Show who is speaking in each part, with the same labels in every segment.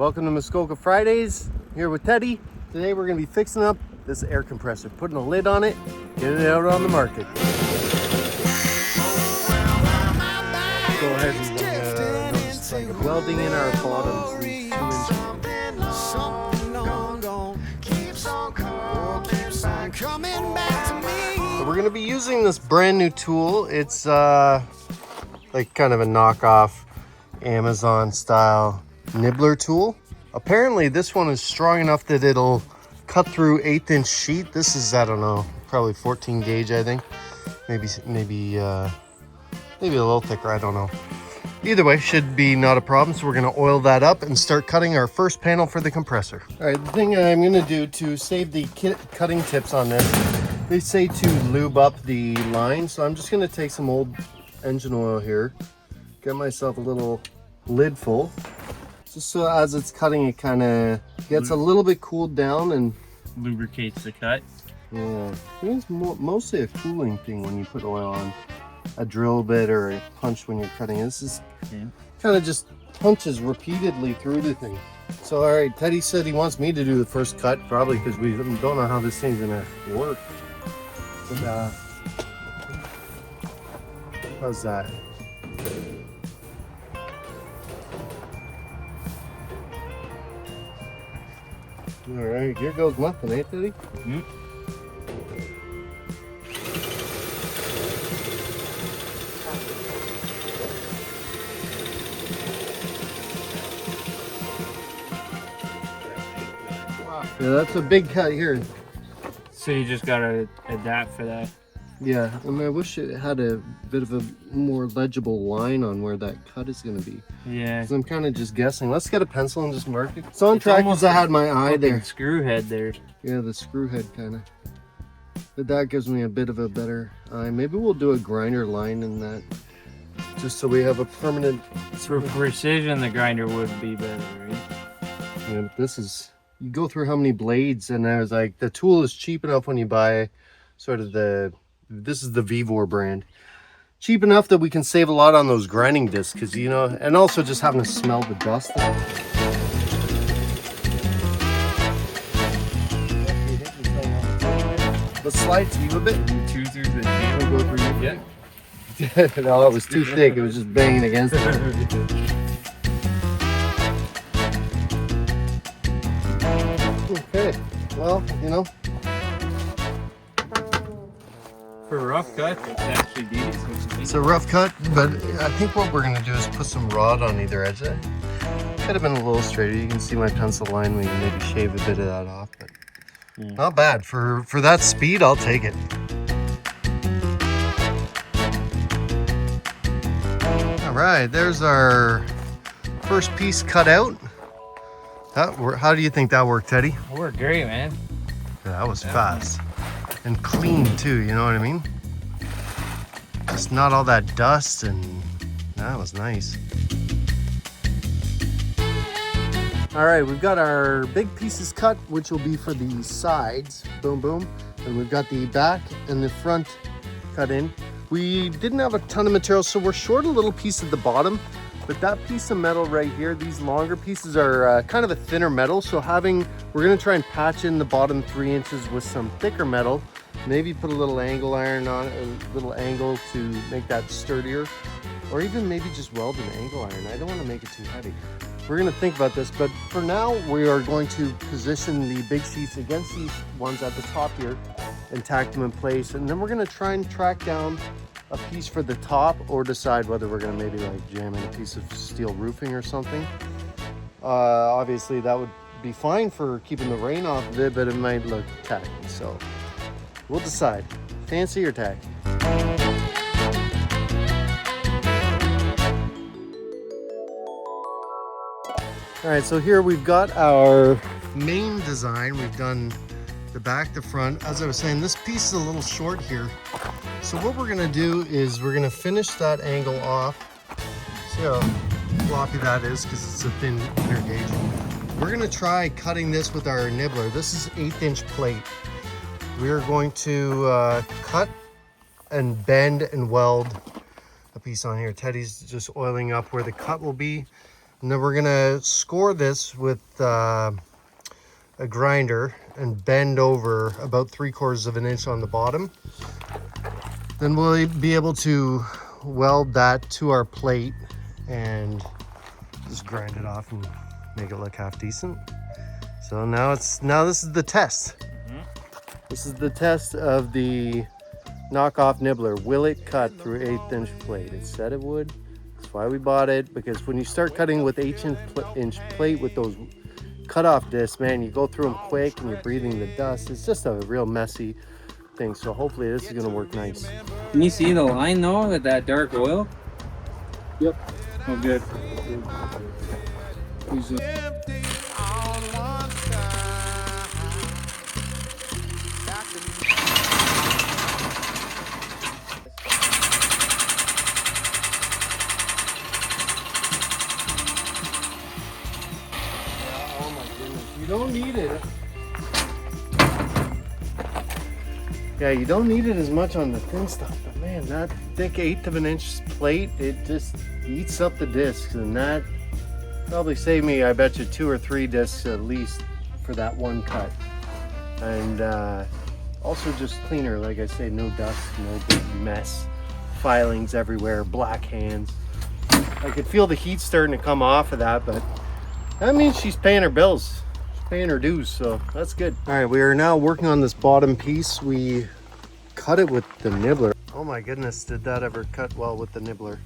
Speaker 1: Welcome to Muskoka Fridays, here with Teddy. Today we're going to be fixing up this air compressor, putting a lid on it, getting it out on the market. Go ahead and notice like welding in our bottoms, these 2 inches. So we're going to be using this brand new tool. It's like kind of a knockoff Amazon style nibbler tool. Apparently this one is strong enough that it'll cut through 1/8 inch sheet. This is, I don't know, probably 14 gauge, I think. Maybe a little thicker, I don't know. Either way, should be not a problem. So we're gonna oil that up and start cutting our first panel for the compressor. All right, the thing I'm gonna do to save the cutting tips on this, they say to lube up the line. So I'm just gonna take some old engine oil here, get myself a little lid full, just so as it's cutting, it kind of gets a little bit cooled down and
Speaker 2: lubricates the cut.
Speaker 1: Yeah, I think it's mostly a cooling thing when you put oil on a drill bit or a punch when you're cutting. This is kind of just punches repeatedly through the thing. So all right, Teddy said he wants me to do the first cut, probably because we don't know how this thing's gonna work. But how's that? All right, here goes nothing, eh, Teddy?
Speaker 2: Mm-hmm.
Speaker 1: Yeah, that's a big cut here.
Speaker 2: So you just gotta adapt for that.
Speaker 1: Yeah, I mean, I wish it had a bit of a more legible line on where that cut is going to be.
Speaker 2: Yeah.
Speaker 1: Because I'm kind of just guessing. Let's get a pencil and just mark it. It's on track because I had my eye there.
Speaker 2: Screw head there.
Speaker 1: Yeah, the screw head kind of. But that gives me a bit of a better eye. Maybe we'll do a grinder line in that, just so we have a permanent.
Speaker 2: For precision, the grinder would be better, right?
Speaker 1: Yeah, but this is, you go through how many blades, and I was like, the tool is cheap enough when you buy sort of this is the Vivor brand. Cheap enough that we can save a lot on those grinding discs, because, you know, and also just having to smell the dust. The slide to you a bit.
Speaker 2: Two through the
Speaker 1: Go through you.
Speaker 2: Yeah.
Speaker 1: No, it was too thick. It was just banging against it. Okay. Well, you know.
Speaker 2: For a rough cut, it's actually decent.
Speaker 1: It's a rough cut, but I think what we're gonna do is put some rod on either edge. It could have been a little straighter. You can see my pencil line. We can maybe shave a bit of that off, but not bad for that speed. I'll take it. All right, there's our first piece cut out. How do you think that worked, Teddy?
Speaker 2: It worked great, man.
Speaker 1: Yeah, that was fast and clean too. You know what I mean? Just not all that dust, and that was nice. All right, we've got our big pieces cut, which will be for the sides. Boom, boom. And we've got the back and the front cut in. We didn't have a ton of material, so we're short a little piece at the bottom. But that piece of metal right here, these longer pieces are kind of a thinner metal. So we're gonna try and patch in the bottom 3 inches with some thicker metal. Maybe put a little angle iron on it, a little angle to make that sturdier. Or even maybe just weld an angle iron. I don't wanna make it too heavy. We're gonna think about this, but for now, we are going to position the big sheets against these ones at the top here and tack them in place. And then we're gonna try and track down a piece for the top, or decide whether we're gonna maybe like jam in a piece of steel roofing or something. Obviously that would be fine for keeping the rain off of it, but it might look tacky, so we'll decide. Fancy or tacky? All right, so here we've got our main design. We've done the back, the front. As I was saying, this piece is a little short here. So what we're gonna do is we're gonna finish that angle off. See how floppy that is, because it's a thin inner gauge. We're gonna try cutting this with our nibbler. This is 1/8 inch plate. We are going to cut and bend and weld a piece on here. Teddy's just oiling up where the cut will be. And then we're gonna score this with a grinder and bend over about 3/4 of an inch on the bottom. Then we'll be able to weld that to our plate and just grind it off and make it look half decent. So now this is the test. This is the test of the knockoff nibbler. Will it cut through 1/8 inch plate? It said it would. That's why we bought it, because when you start cutting with 1/8 inch plate with those cutoff discs, man, you go through them quick and you're breathing the dust. It's just a real messy thing. So hopefully this is gonna work nice.
Speaker 2: Can you see the line though with that dark oil?
Speaker 1: Yep.
Speaker 2: Oh, good.
Speaker 1: Oh my goodness, you don't need it. Yeah, you don't need it as much on the thin stuff, but man, that thick 1/8 of an inch plate, it just eats up the discs, and that probably saved me, I bet you, 2 or 3 discs at least for that one cut. And also just cleaner, like I say, no dust, no big mess, filings everywhere, black hands. I could feel the heat starting to come off of that, but that means she's paying her bills. She's paying her dues, so that's good. All right, we are now working on this bottom piece. We cut it with the nibbler. Oh my goodness, did that ever cut well with the nibbler.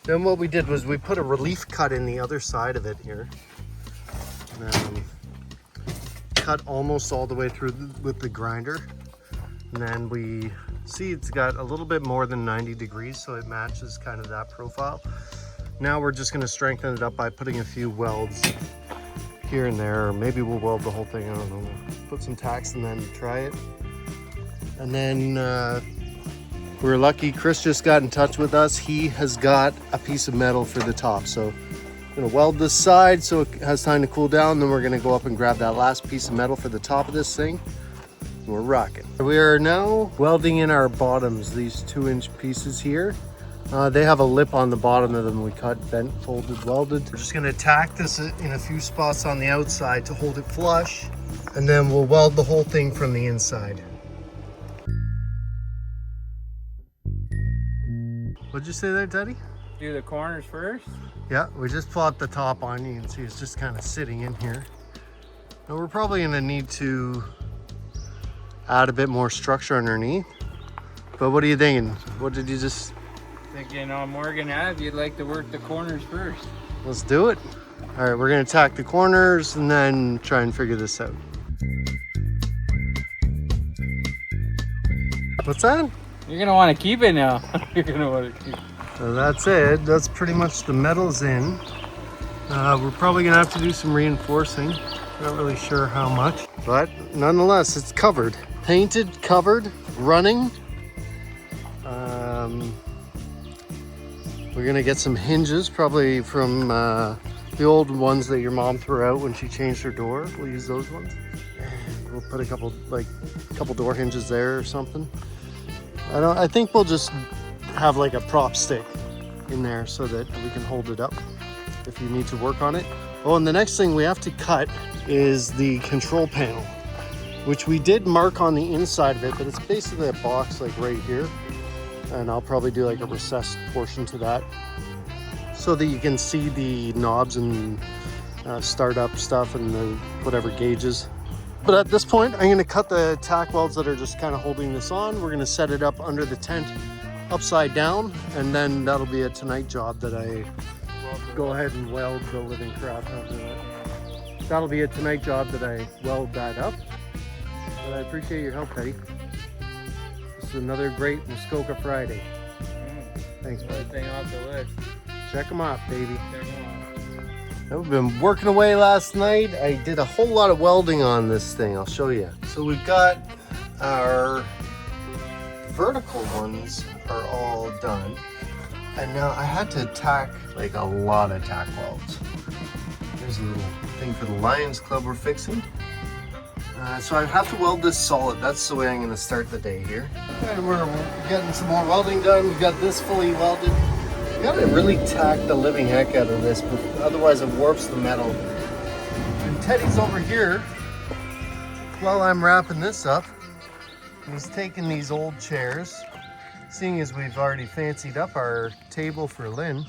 Speaker 1: Then what we did was we put a relief cut in the other side of it here. Cut almost all the way through with the grinder. And then we see it's got a little bit more than 90 degrees, so it matches kind of that profile. Now we're just gonna strengthen it up by putting a few welds here and there, or maybe we'll weld the whole thing, I don't know. Put some tacks and then try it. And then we were lucky, Chris just got in touch with us. He has got a piece of metal for the top. So I'm gonna weld this side so it has time to cool down. Then we're gonna go up and grab that last piece of metal for the top of this thing. And we're rocking. We are now welding in our bottoms, these 2-inch pieces here. They have a lip on the bottom of them. We cut, bent, folded, welded. We're just gonna tack this in a few spots on the outside to hold it flush. And then we'll weld the whole thing from the inside. What'd you say there, Teddy?
Speaker 2: Do the corners first.
Speaker 1: Yeah, we just plopped the top on. You can see it's just kind of sitting in here. Now we're probably gonna need to add a bit more structure underneath. But what are you thinking? What did you just...
Speaker 2: Thinking on Morgan Ave, you'd like to work the corners first.
Speaker 1: Let's do it. All right, we're gonna tack the corners and then try and figure this out. What's that?
Speaker 2: You're gonna want to keep it now. You're gonna want to keep it.
Speaker 1: So that's it. That's pretty much the metal's in. We're probably gonna have to do some reinforcing. Not really sure how much, but nonetheless, it's covered. Painted, covered, running. We're gonna get some hinges, probably from the old ones that your mom threw out when she changed her door. We'll use those ones. And we'll put a couple door hinges there or something. I think we'll just have like a prop stick in there so that we can hold it up if you need to work on it. Oh, and the next thing we have to cut is the control panel, which we did mark on the inside of it, but it's basically a box like right here. And I'll probably do like a recessed portion to that so that you can see the knobs and startup stuff and the whatever gauges. But at this point, I'm gonna cut the tack welds that are just kind of holding this on. We're gonna set it up under the tent upside down, and then that'll be a tonight job that I go ahead and weld the living crap out of it. That'll be a tonight job that I weld that up. But I appreciate your help, Teddy. This is another great Muskoka Friday. Thanks, bud.
Speaker 2: Thing off the list.
Speaker 1: Check them off, baby.
Speaker 2: Check 'em out.
Speaker 1: We've been working away last night. I did a whole lot of welding on this thing. I'll show you. So we've got our vertical ones are all done. And now I had to tack like a lot of tack welds. There's a little thing for the Lions Club we're fixing. So I have to weld this solid. That's the way I'm gonna start the day here. And we're getting some more welding done. We've got this fully welded. You gotta really tack the living heck out of this, but otherwise it warps the metal. And Teddy's over here while I'm wrapping this up. He's taking these old chairs, seeing as we've already fancied up our table for Lynn.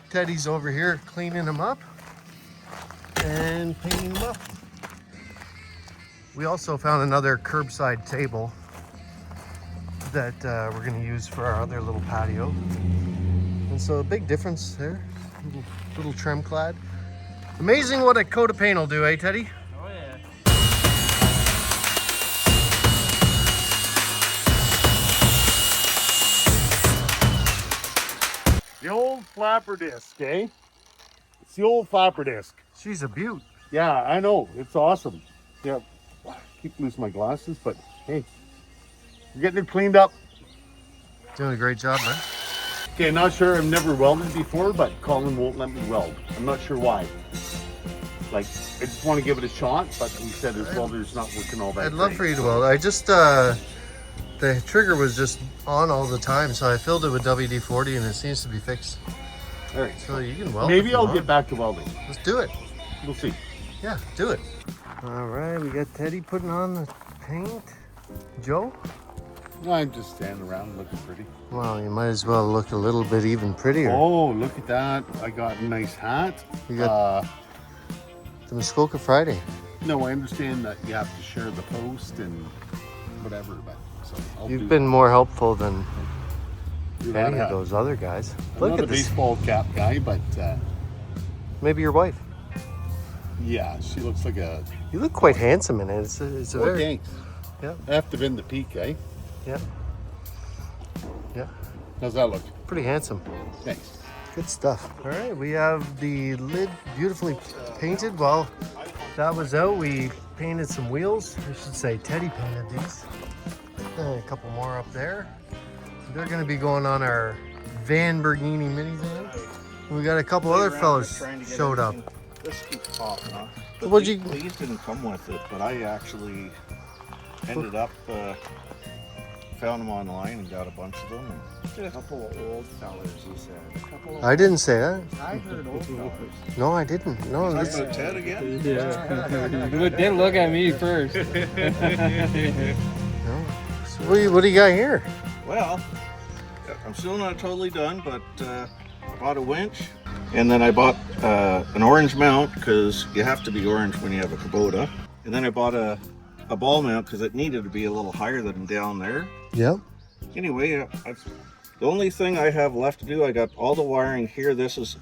Speaker 1: Teddy's over here cleaning them up and painting them up. We also found another curbside table that we're gonna use for our other little patio. And so a big difference there, little trim clad. Amazing what a coat of paint will do, eh, Teddy?
Speaker 2: Oh yeah.
Speaker 3: The old flapper disc, eh? It's the old flapper disc.
Speaker 1: She's a beaut.
Speaker 3: Yeah, I know. It's awesome. Yeah, keep losing my glasses, but hey, we're getting it cleaned up.
Speaker 1: Doing a great job, man.
Speaker 3: Okay, not sure. I've never welded before, but Colin won't let me weld. I'm not sure why. Like, I just want to give it a shot, but he said his welder's not working all that
Speaker 1: I'd love
Speaker 3: great.
Speaker 1: for you to weld. I just, the trigger was just on all the time, so I filled it with WD-40 and it seems to be fixed.
Speaker 3: All right.
Speaker 1: So you can weld.
Speaker 3: Maybe
Speaker 1: if you
Speaker 3: I'll
Speaker 1: want.
Speaker 3: get back to welding.
Speaker 1: Let's do it.
Speaker 3: We'll see.
Speaker 1: Yeah, do it. All right, we got Teddy putting on the paint. Joe?
Speaker 3: I'm just standing around looking pretty.
Speaker 1: Well, you might as well look a little bit even prettier.
Speaker 3: Oh, look at that. I got a nice hat.
Speaker 1: You got the Muskoka Friday.
Speaker 3: No, I understand that you have to share the post and whatever, but so I'll
Speaker 1: You've
Speaker 3: do
Speaker 1: been more helpful than
Speaker 3: that.
Speaker 1: any of those other guys.
Speaker 3: I'm
Speaker 1: Look
Speaker 3: not
Speaker 1: at
Speaker 3: a
Speaker 1: this.
Speaker 3: baseball cap guy, but
Speaker 1: Maybe your wife.
Speaker 3: yeah, she looks like a.
Speaker 1: You look quite handsome in it. It's a very...
Speaker 3: Thanks.
Speaker 1: Yeah.
Speaker 3: I have to bend the peak, eh?
Speaker 1: Yeah. Yeah.
Speaker 3: How's that look?
Speaker 1: Pretty handsome.
Speaker 3: Thanks.
Speaker 1: Good stuff. All right, we have the lid beautifully painted. While that was out, we painted some wheels. I should say Teddy painted these. And a couple more up there. They're going to be going on our Van Bergini minivan. We got a couple other fellas showed up.
Speaker 4: This keeps popping off. But
Speaker 1: What'd you-
Speaker 4: these didn't come with it, but I actually ended up found them online and got a bunch of them.
Speaker 5: A couple of old fellers, he said. A couple of,
Speaker 1: I didn't say that.
Speaker 5: I heard old fellers.
Speaker 1: No, I didn't. No,
Speaker 4: Talking
Speaker 1: this,
Speaker 4: about Ted again?
Speaker 2: Didn't look at me first.
Speaker 1: no. So what do you got here?
Speaker 4: Well, I'm still not totally done, but I bought a winch, and then I bought an orange mount because you have to be orange when you have a Kubota. And then I bought a ball mount because it needed to be a little higher than down there.
Speaker 1: Yep.
Speaker 4: Anyway, the only thing I have left to do, I got all the wiring here.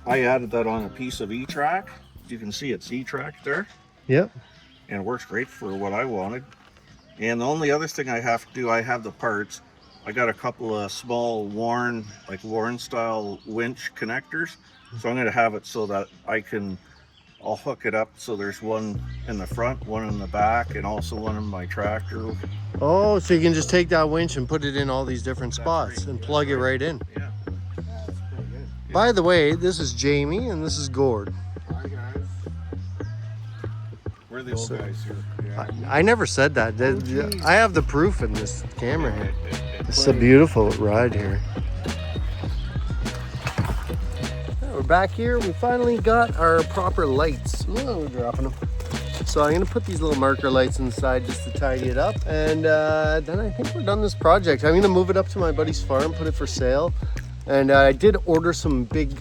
Speaker 4: I added that on a piece of E-track. You can see it's E-track there,
Speaker 1: Yep.
Speaker 4: and it works great for what I wanted. And the only other thing I have to do, I have the parts. I got a couple of small Warren style winch connectors. So I'm going to have it so that I'll hook it up so there's one in the front, one in the back, and also one in my tractor.
Speaker 1: Oh, so you can just take that winch and put it in all these different spots and plug it right in.
Speaker 4: Yeah.
Speaker 1: By the way, this is Jamie and this is Gord.
Speaker 5: Hi, guys.
Speaker 4: We're the old guys here.
Speaker 1: I never said that. I have the proof in this camera here. It's a beautiful ride here. We're back here. We finally got our proper lights. Oh, we're dropping them. So I'm gonna put these little marker lights inside just to tidy it up. And then I think we're done this project. I'm gonna move it up to my buddy's farm, put it for sale. And I did order some big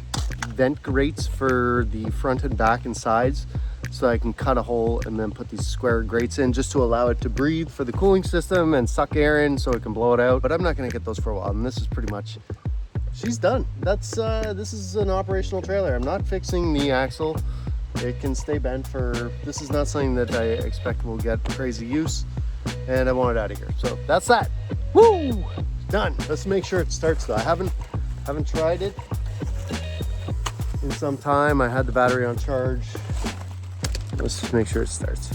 Speaker 1: vent grates for the front and back and sides, so I can cut a hole and then put these square grates in just to allow it to breathe for the cooling system and suck air in so it can blow it out. But I'm not gonna get those for a while, and this is pretty much, she's done. This is an operational trailer. I'm not fixing the axle. It can stay bent for, this is not something that I expect will get crazy use, and I want it out of here. So that's that. Woo! Done. Let's make sure it starts though. I haven't tried it in some time. I had the battery on charge. Let's just make sure it starts.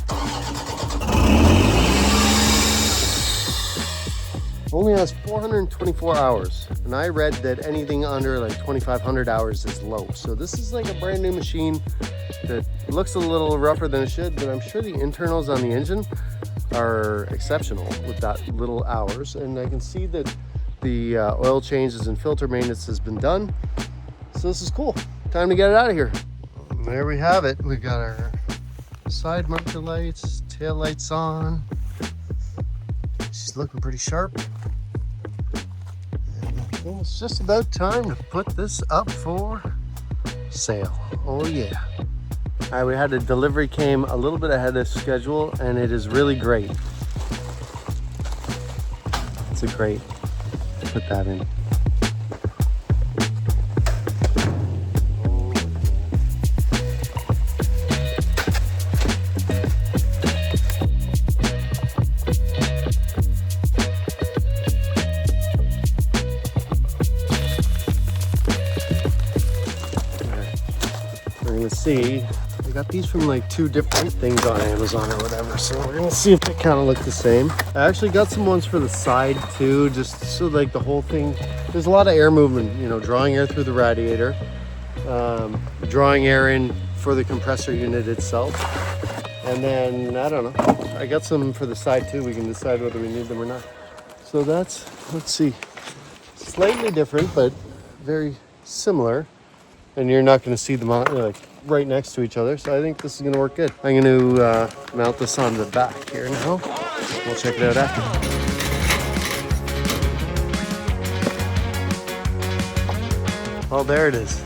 Speaker 1: Only has 424 hours, and I read that anything under like 2,500 hours is low. So this is like a brand new machine that looks a little rougher than it should, but I'm sure the internals on the engine are exceptional with that little hours. And I can see that The oil changes and filter maintenance has been done. So this is cool. Time to get it out of here. And there we have it. We got our side marker lights, tail lights on. She's looking pretty sharp. And it's just about time to put this up for sale. Oh yeah. All right, we had a delivery came a little bit ahead of schedule, and it is really great. It's a great. Put that in. We're gonna see. I got these from like 2 different things on Amazon or whatever, so we're gonna see if they kind of look the same. I actually got some ones for the side too, just so like the whole thing, there's a lot of air movement, you know, drawing air through the radiator, drawing air in for the compressor unit itself. And then, I don't know, I got some for the side too. We can decide whether we need them or not. So that's, let's see, slightly different, but very similar. And you're not gonna see them on, like, right next to each other, so I think this is gonna work good. I'm gonna mount this on the back here now. We'll check it out after. Oh, there it is.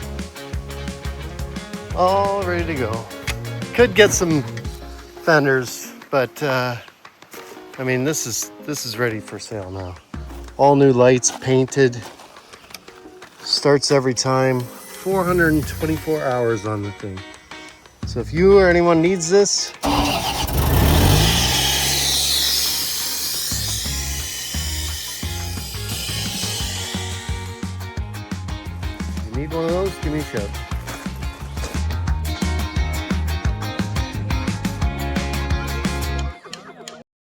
Speaker 1: All ready to go. Could get some fenders, but I mean, this is ready for sale now. All new lights, painted. Starts every time. 424 hours on the thing. So if you or anyone needs this, you need one of those, give me a shout.